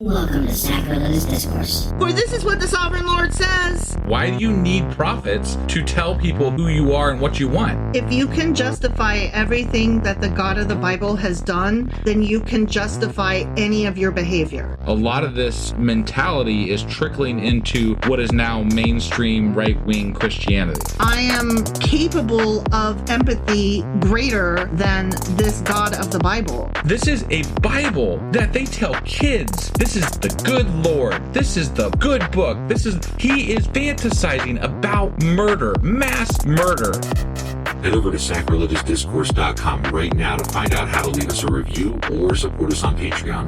Welcome to Sacrilegious Discourse. For this is what the Sovereign Lord says. Why do you need prophets to tell people who you are and what you want? If you can justify everything that the God of the Bible has done, then you can justify any of your behavior. A lot of this mentality is trickling into what is now mainstream right-wing Christianity. I am capable of empathy greater than this God of the Bible. This is a Bible that they tell kids. This is the good Lord. This is the good book. He is fantasizing about murder, mass murder. Head over to sacrilegiousdiscourse.com right now to find out how to leave us a review or support us on Patreon.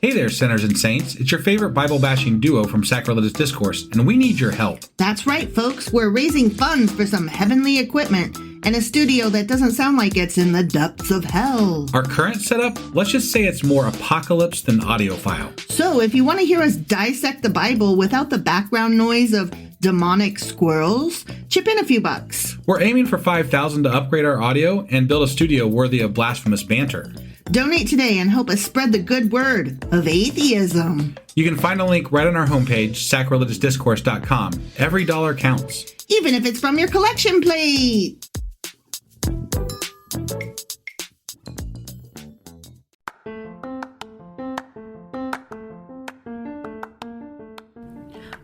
Hey there, sinners and saints. It's your favorite Bible-bashing duo from Sacrilegious Discourse, and we need your help. That's right, folks. We're raising funds for some heavenly equipment and a studio that doesn't sound like it's in the depths of hell. Our current setup, let's just say it's more apocalypse than audiophile. So if you want to hear us dissect the Bible without the background noise of demonic squirrels, chip in a few bucks. We're aiming for $5,000 to upgrade our audio and build a studio worthy of blasphemous banter. Donate today and help us spread the good word of atheism. You can find a link right on our homepage, sacrilegiousdiscourse.com. Every dollar counts. Even if it's from your collection plate.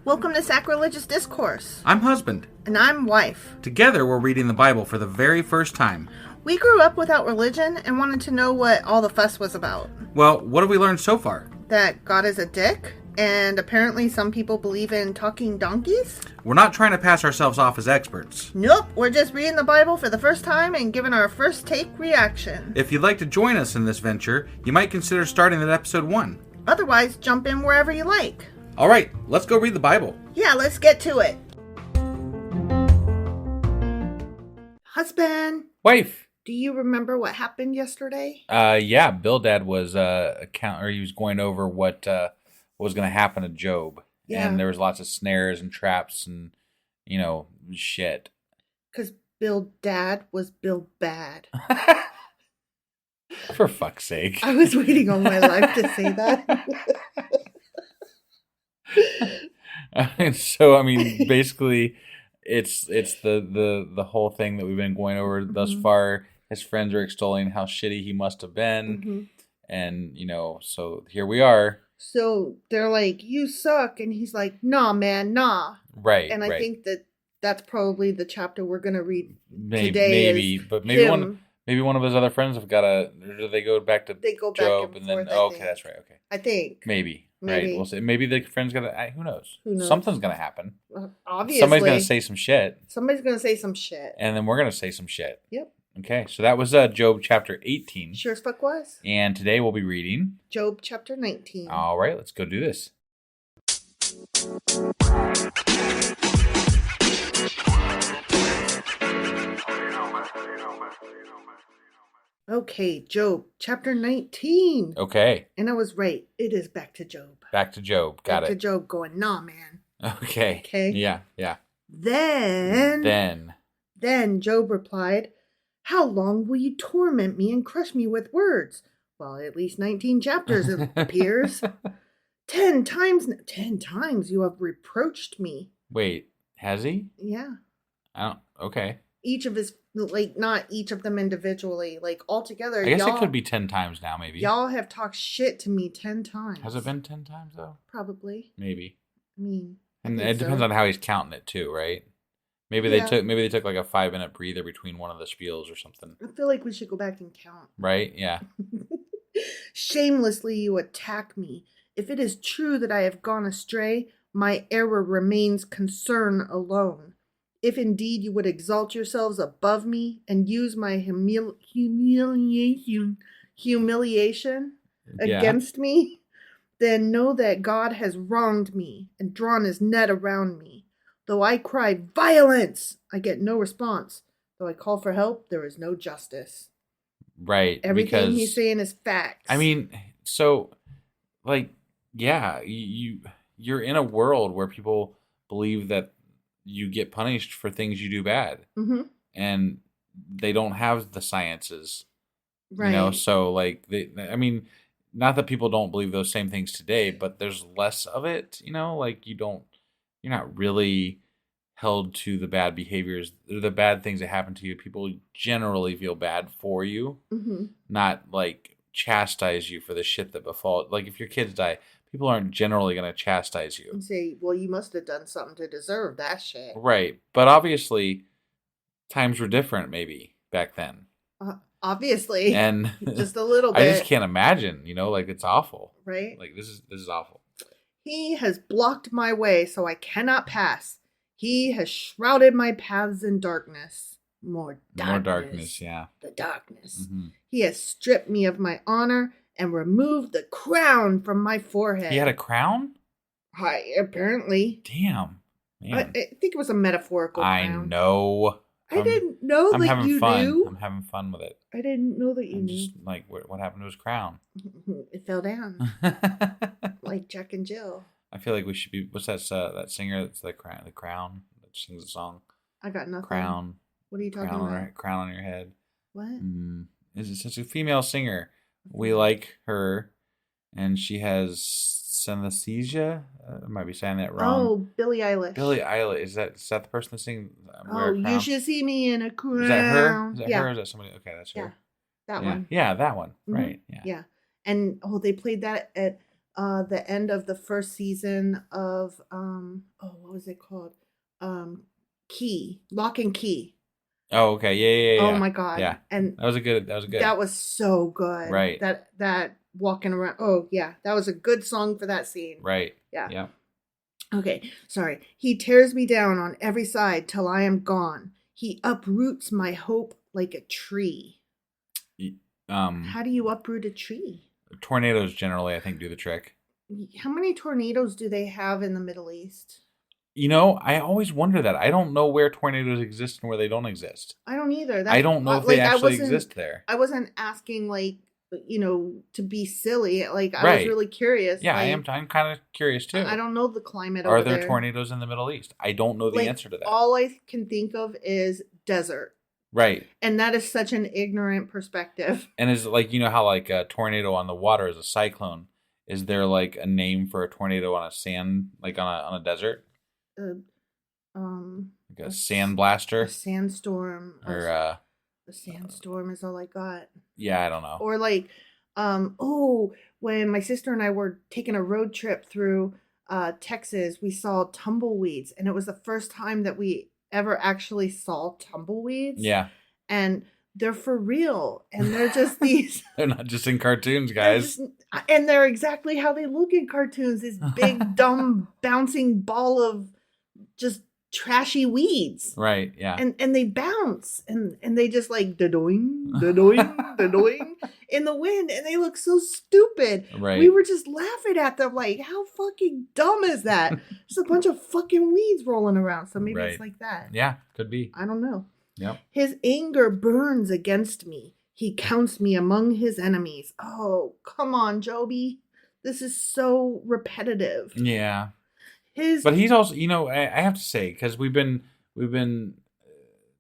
Welcome to Sacrilegious Discourse. I'm husband. And I'm wife. Together, we're reading the Bible for the very first time. We grew up without religion and wanted to know what all the fuss was about. Well, what have we learned so far? That God is a dick, and apparently some people believe in talking donkeys? We're not trying to pass ourselves off as experts. Nope, we're just reading the Bible for the first time and giving our first take reaction. If you'd like to join us in this venture, you might consider starting at episode 1. Otherwise, jump in wherever you like. All right, let's go read the Bible. Yeah, let's get to it. Husband. Wife. Do you remember what happened yesterday? Yeah, Bill Dad was he was going over what was going to happen to Job. Yeah. And there was lots of snares and traps and, shit. Because Bill Dad was Bill Bad. For fuck's sake. I was waiting all my life to say that. So, basically, it's the whole thing that we've been going over thus far. His friends are extolling how shitty he must have been. And, so here we are. So they're like, you suck. And he's like, nah, man, nah. Right. And I think that's probably the chapter we're going to read today. Maybe. But maybe one of his other friends have got do they go back to Job? Back and forth, okay, that's right. Okay. I think. Maybe. Right. We'll see. Maybe the friend's got to, who knows? Something's going to happen. Obviously. Somebody's going to say some shit. And then we're going to say some shit. Yep. Okay, so that was Job chapter 18. Sure as fuck was. And today we'll be reading Job chapter 19. All right, let's go do this. Okay, Job chapter 19. Okay. And I was right. It is back to Job. Back to Job. Got it. Back to Job going, nah, man. Okay. Okay. Yeah. Then Job replied, how long will you torment me and crush me with words? Well, at least 19 chapters, it appears. 10 times you have reproached me. Wait, has he? Yeah. Okay. Each of his, not each of them individually, altogether. I guess it could be 10 times now, maybe. Y'all have talked shit to me 10 times. Has it been 10 times, though? Probably. Maybe. And it depends on how he's counting it, too, right? Maybe they took like a 5-minute breather between one of the spiels or something. I feel like we should go back and count. Right? Yeah. Shamelessly you attack me. If it is true that I have gone astray, my error remains concern alone. If indeed you would exalt yourselves above me and use my humiliation against me, then know that God has wronged me and drawn his net around me. Though I cry violence, I get no response. Though I call for help, there is no justice. Right. Everything he's saying is facts. You're in a world where people believe that you get punished for things you do bad. Mm-hmm. And they don't have the sciences. Right. You know, so like I mean, not that people don't believe those same things today, but there's less of it, you know, like you're not really held to the bad behaviors, the bad things that happen to you. People generally feel bad for you, not like chastise you for the shit that befall. Like if your kids die, people aren't generally going to chastise you. And say, well, you must have done something to deserve that shit. Right. But obviously, times were different maybe back then. Obviously. And just a little bit. I just can't imagine, you know, like it's awful. Right? Like this is awful. He has blocked my way so I cannot pass. He has shrouded my paths in darkness. More darkness, yeah. The darkness. Mm-hmm. He has stripped me of my honor and removed the crown from my forehead. He had a crown? Apparently. Damn. Man. I think it was a metaphorical crown. I know. I didn't know I'm that having you fun. knew. I'm having fun with it. I didn't know that you knew. Just like what happened to his crown? It fell down. Like Jack and Jill. I feel like we should be. What's that singer that's the crown that sings a song? I got nothing. Crown. What are you talking about? Crown on your head. What? It's such a female singer. We like her, and she has synesthesia. I might be saying that wrong. Oh, Billie Eilish. Billie Eilish. Is that the person that sings? Oh, you should see me in a crown. Is that her? Is that her? Or is that somebody? Okay, that's her. Yeah, that one. Yeah, that one. Mm-hmm. Right. Yeah. Yeah, and they played that at the end of the first season of what was it called? Lock and Key. Oh, okay. Yeah. Oh my God. Yeah. And that was good. That was so good. Right. That walking around. Oh yeah, that was a good song for that scene. Right. Yeah. Yeah. Okay, sorry. He tears me down on every side till I am gone. He uproots my hope like a tree. How do you uproot a tree? Tornadoes generally, I think, do the trick. How many tornadoes do they have in the Middle East? You know, I always wonder that. I don't know where tornadoes exist and where they don't exist. I don't either. I don't know if they actually exist there. I wasn't asking, like, to be silly. Like, I right. was really curious. Yeah, like, I'm kind of curious, too. I don't know the climate over there. Are there tornadoes in the Middle East? I don't know the answer to that. All I can think of is desert. Right. And that is such an ignorant perspective. And is like, you know how like a tornado on the water is a cyclone? Is there like a name for a tornado on a sand, like on a desert? Like a sand blaster? A sandstorm. Or a sandstorm is all I got. Yeah, I don't know. Or like, when my sister and I were taking a road trip through Texas, we saw tumbleweeds, and it was the first time that we ever actually saw tumbleweeds. Yeah. And they're for real. And they're just these. They're not just in cartoons, guys. And they're exactly how they look in cartoons. This big, dumb, bouncing ball of just trashy weeds. Right, yeah. And they bounce. And they just like da-doing, da-doing, da-doing in the wind. And they look so stupid. Right. We were just laughing at them like, how fucking dumb is that? Just a bunch of fucking weeds rolling around. So maybe it's like that. Yeah, could be. I don't know. Yep. His anger burns against me. He counts me among his enemies. Oh, come on, Joby. This is so repetitive. Yeah. But he's also, I have to say, because we've been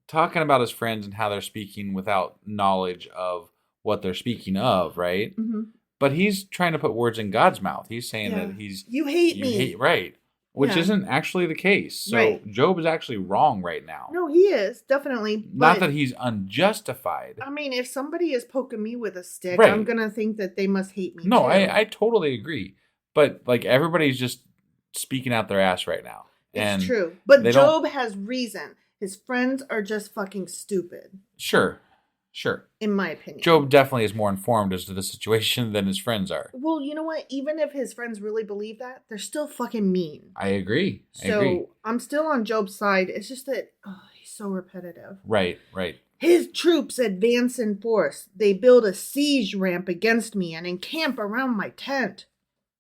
talking about his friends and how they're speaking without knowledge of what they're speaking of, right? Mm-hmm. But he's trying to put words in God's mouth. He's saying that you hate me. Right. Which isn't actually the case. So Job is actually wrong right now. No, he is, definitely. Not that he's unjustified. I mean, if somebody is poking me with a stick, I'm going to think that they must hate me, No, too. I totally agree. But, like, everybody's just speaking out their ass right now. It's true. But Job has reason. His friends are just fucking stupid. Sure. In my opinion. Job definitely is more informed as to the situation than his friends are. Well, you know what? Even if his friends really believe that, they're still fucking mean. I agree. I'm still on Job's side. It's just that he's so repetitive. Right. His troops advance in force. They build a siege ramp against me and encamp around my tent.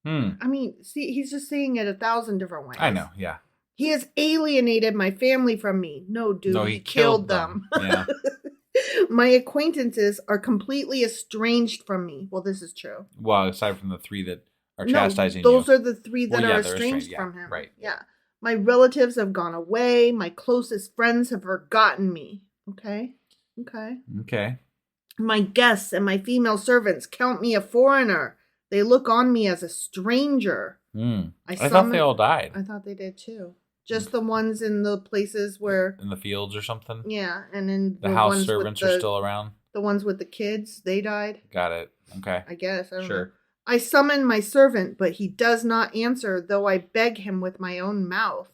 I mean, see, he's just saying it 1,000 different ways. I know, yeah. He has alienated my family from me. No, dude, he killed them. Yeah. My acquaintances are completely estranged from me. Well, this is true. Well, aside from the 3 that are chastising those are the 3 that are estranged yeah, from him. Right. Yeah. My relatives have gone away. My closest friends have forgotten me. Okay. Okay. Okay. My guests and my female servants count me a foreigner. They look on me as a stranger. I thought they all died. I thought they did too. Just the ones in the places where... In the fields or something? Yeah, and then the house servants are still around? The ones with the kids, they died. Got it. Okay. I guess. I don't know. Sure. I summon my servant, but he does not answer, though I beg him with my own mouth.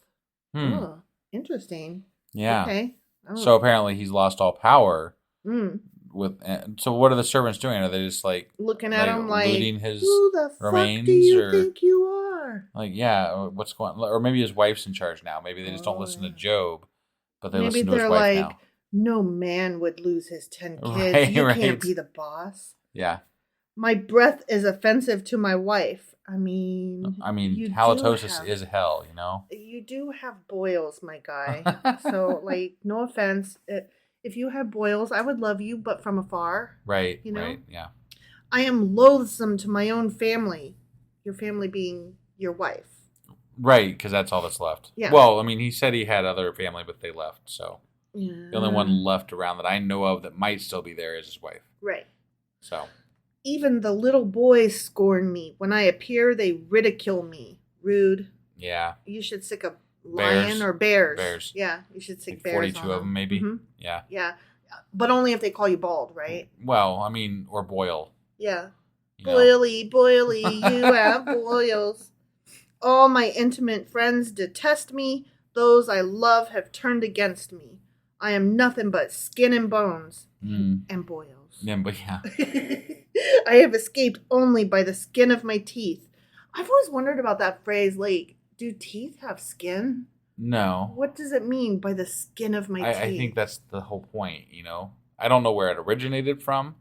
Oh, interesting. Yeah. Okay. So apparently he's lost all power. So what are the servants doing? Are they just like looking at him like, looting his who the remains? Fuck do you think you are? Like, yeah, what's going on? Or maybe his wife's in charge now. Maybe they just don't listen to Job, but they listen to his wife now. No man would lose his 10 kids. Right, you can't be the boss. Yeah. My breath is offensive to my wife. I mean, halitosis is hell, you know? You do have boils, my guy. So, like, no offense. If you have boils, I would love you, but from afar. Right, you know? right, yeah. I am loathsome to my own family. Your family being your wife. Right, because that's all that's left. Yeah. Well, I mean, he said he had other family, but they left, so. Yeah. The only one left around that I know of that might still be there is his wife. Right. So. Even the little boys scorn me. When I appear, they ridicule me. Rude. Yeah. You should sick a lion or bears. Bears. Yeah, you should sick like bears 42 on of them, maybe. Mm-hmm. Yeah. Yeah. But only if they call you bald, right? Well, I mean, or boil. Yeah. Boily, you have boils. All my intimate friends detest me. Those I love have turned against me. I am nothing but skin and bones and boils. Yeah, but yeah. I have escaped only by the skin of my teeth. I've always wondered about that phrase, like, do teeth have skin? No. What does it mean by the skin of my teeth? I think that's the whole point, you know? I don't know where it originated from,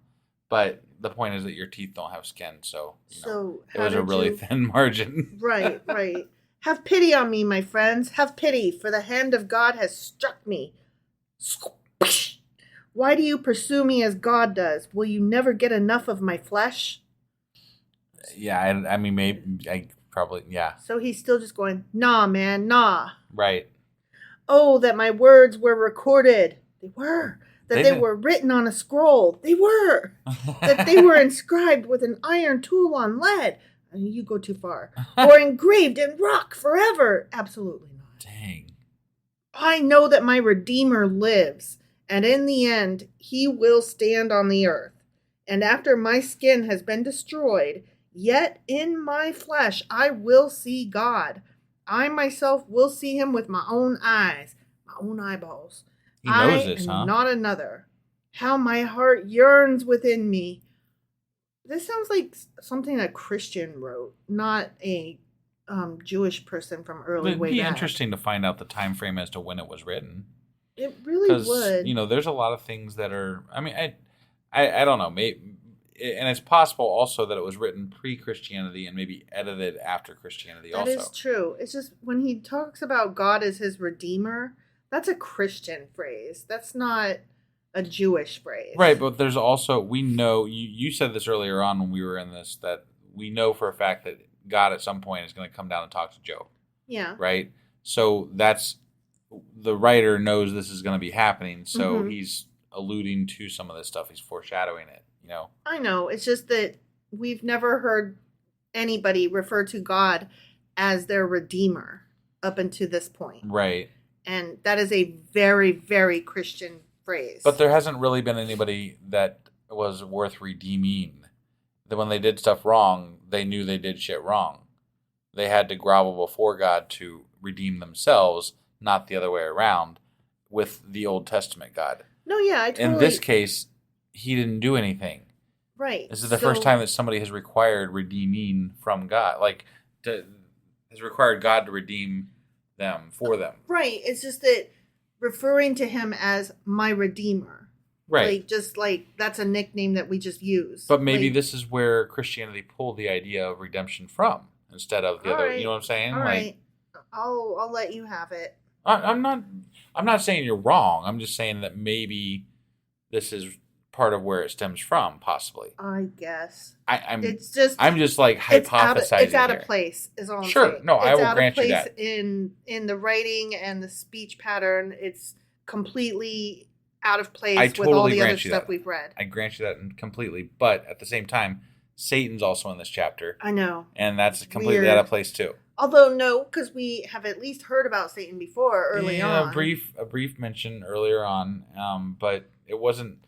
but the point is that your teeth don't have skin, so, it was a really thin margin. Right. Have pity on me, my friends. Have pity, for the hand of God has struck me. Why do you pursue me as God does? Will you never get enough of my flesh? Yeah, I mean, maybe, probably, yeah. So he's still just going, nah, man, nah. Right. Oh, that my words were recorded. They were. That they were written on a scroll. They were. That they were inscribed with an iron tool on lead. I mean, you go too far. Or engraved in rock forever. Absolutely not. Dang. I know that my Redeemer lives, and in the end, he will stand on the earth. And after my skin has been destroyed, yet in my flesh I will see God. I myself will see him with my own eyes, my own eyeballs. He knows this, huh? Not another. How my heart yearns within me. This sounds like something a Christian wrote, not a Jewish person from early way back. It'd be interesting to find out the time frame as to when it was written. It really would. Because, there's a lot of things that are... I mean, I don't know. Maybe, and it's possible also that it was written pre-Christianity and maybe edited after Christianity also. That is true. It's just when he talks about God as his Redeemer, that's a Christian phrase. That's not a Jewish phrase. Right, but there's also... We know... You said this earlier on when we were in this, that we know for a fact that God at some point is going to come down and talk to Job. Yeah. Right? So that's... The writer knows this is going to be happening, so he's alluding to some of this stuff. He's foreshadowing it, I know. It's just that we've never heard anybody refer to God as their Redeemer up until this point. Right. And that is a very, very Christian phrase. But there hasn't really been anybody that was worth redeeming. That when they did stuff wrong, they knew they did shit wrong. They had to grovel before God to redeem themselves, not the other way around, with the Old Testament God. No, yeah, I totally... In this case, he didn't do anything. Right. This is the first time that somebody has required redeeming from God. Has required God to redeem them for them. Right. It's just that referring to him as my Redeemer. Right. That's a nickname that we just use. But maybe this is where Christianity pulled the idea of redemption from, instead of the other. Right. You know what I'm saying? All right. I'll let you have it. I'm not saying you're wrong. I'm just saying that maybe this is part of where it stems from, possibly. I guess. I'm just It's hypothesizing. out here. of place, is all I'm Sure. saying. No, I will grant you that. that. It's out of place in the writing and the speech pattern. It's completely out of place I with all totally the other grant you stuff that. we've read. I grant you that completely. But at the same time, Satan's also in this chapter. I know. And that's completely Weird. out of place too. Although no, because we have at least heard about Satan before early on. A brief mention earlier on, but it wasn't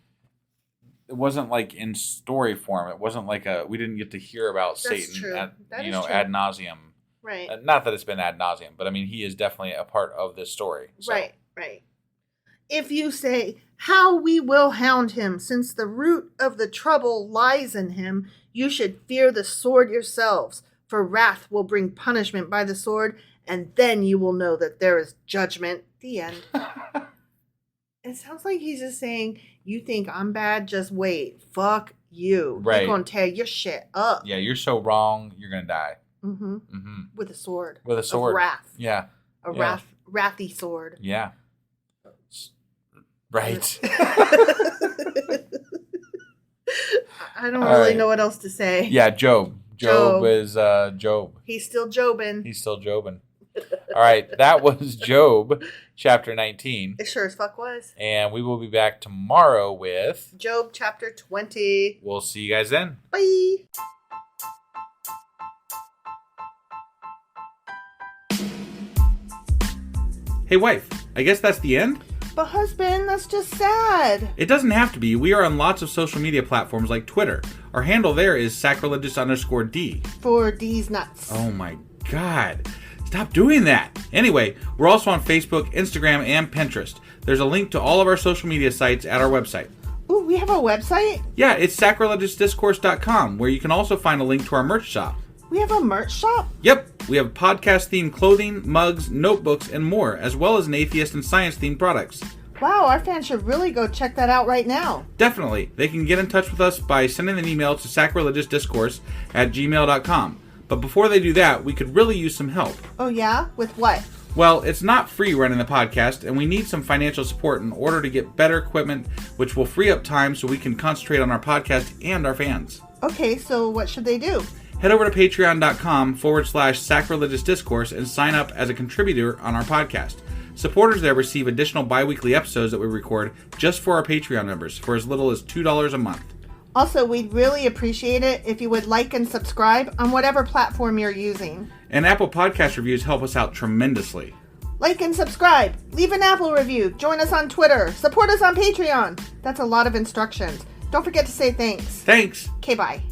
like in story form. It wasn't like we didn't get to hear about Satan true. ad nauseum. Right. Not that it's been ad nauseum, but I mean he is definitely a part of this story. So. Right. If you say, "How we will hound him, since the root of the trouble lies in him, you should fear the sword yourselves. For wrath will bring punishment by the sword, and then you will know that there is judgment." The end. It sounds like he's just saying, you think I'm bad? Just wait. Fuck you. Right. They're going to tear your shit up. Yeah, you're so wrong. You're going to die. Mm-hmm. With a sword. With a sword. Of wrath. Yeah. Wrathy sword. Yeah. Right. I don't really know what else to say. Yeah, Job. Job is Job. He's still Jobin. All right, that was Job, chapter 19. It sure as fuck was. And we will be back tomorrow with Job, chapter 20. We'll see you guys then. Bye. Hey, wife, I guess that's the end? But husband, that's just sad. It doesn't have to be. We are on lots of social media platforms like Twitter. Our handle there is sacrilegious_D. For D's nuts. Oh my God. Stop doing that. Anyway, we're also on Facebook, Instagram, and Pinterest. There's a link to all of our social media sites at our website. Ooh, we have a website? Yeah, it's sacrilegiousdiscourse.com, where you can also find a link to our merch shop. We have a merch shop? Yep, we have podcast-themed clothing, mugs, notebooks, and more, as well as an atheist and science-themed products. Wow, our fans should really go check that out right now. Definitely. They can get in touch with us by sending an email to sacrilegiousdiscourse@gmail.com. But before they do that, we could really use some help. Oh yeah? With what? Well, it's not free running the podcast, and we need some financial support in order to get better equipment, which will free up time so we can concentrate on our podcast and our fans. Okay, so what should they do? Head over to patreon.com/sacrilegiousdiscourse and sign up as a contributor on our podcast. Supporters there receive additional bi-weekly episodes that we record just for our Patreon members for as little as $2 a month. Also, we'd really appreciate it if you would like and subscribe on whatever platform you're using. And Apple Podcast reviews help us out tremendously. Like and subscribe. Leave an Apple review. Join us on Twitter. Support us on Patreon. That's a lot of instructions. Don't forget to say thanks. Thanks. Okay, bye.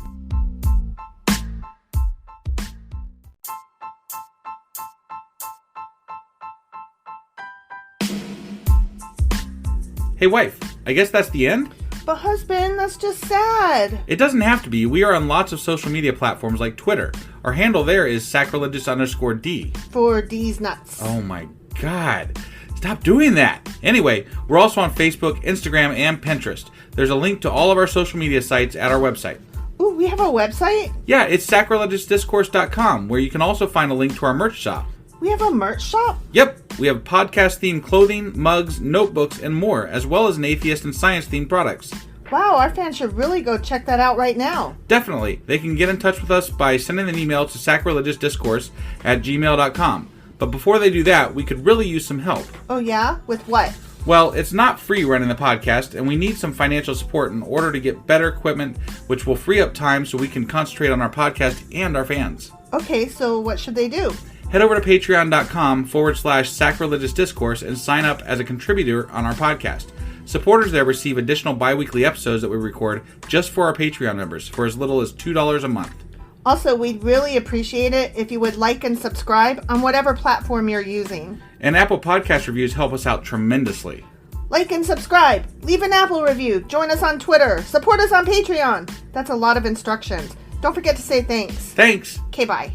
Hey, wife, I guess that's the end? But husband, that's just sad. It doesn't have to be. We are on lots of social media platforms like Twitter. Our handle there is sacrilegious_D. For D's nuts. Oh my God. Stop doing that. Anyway, we're also on Facebook, Instagram, and Pinterest. There's a link to all of our social media sites at our website. Ooh, we have a website? Yeah, it's sacrilegiousdiscourse.com, where you can also find a link to our merch shop. We have a merch shop? Yep, we have podcast-themed clothing, mugs, notebooks, and more, as well as an atheist and science-themed products. Wow, our fans should really go check that out right now. Definitely. They can get in touch with us by sending an email to sacrilegiousdiscourse@gmail.com. But before they do that, we could really use some help. Oh yeah? With what? Well, it's not free running the podcast, and we need some financial support in order to get better equipment, which will free up time so we can concentrate on our podcast and our fans. Okay, so what should they do? Head over to patreon.com/sacrilegiousdiscourse and sign up as a contributor on our podcast. Supporters there receive additional bi-weekly episodes that we record just for our Patreon members for as little as $2 a month. Also, we'd really appreciate it if you would like and subscribe on whatever platform you're using. And Apple Podcast reviews help us out tremendously. Like and subscribe. Leave an Apple review. Join us on Twitter. Support us on Patreon. That's a lot of instructions. Don't forget to say thanks. Thanks. Okay, bye.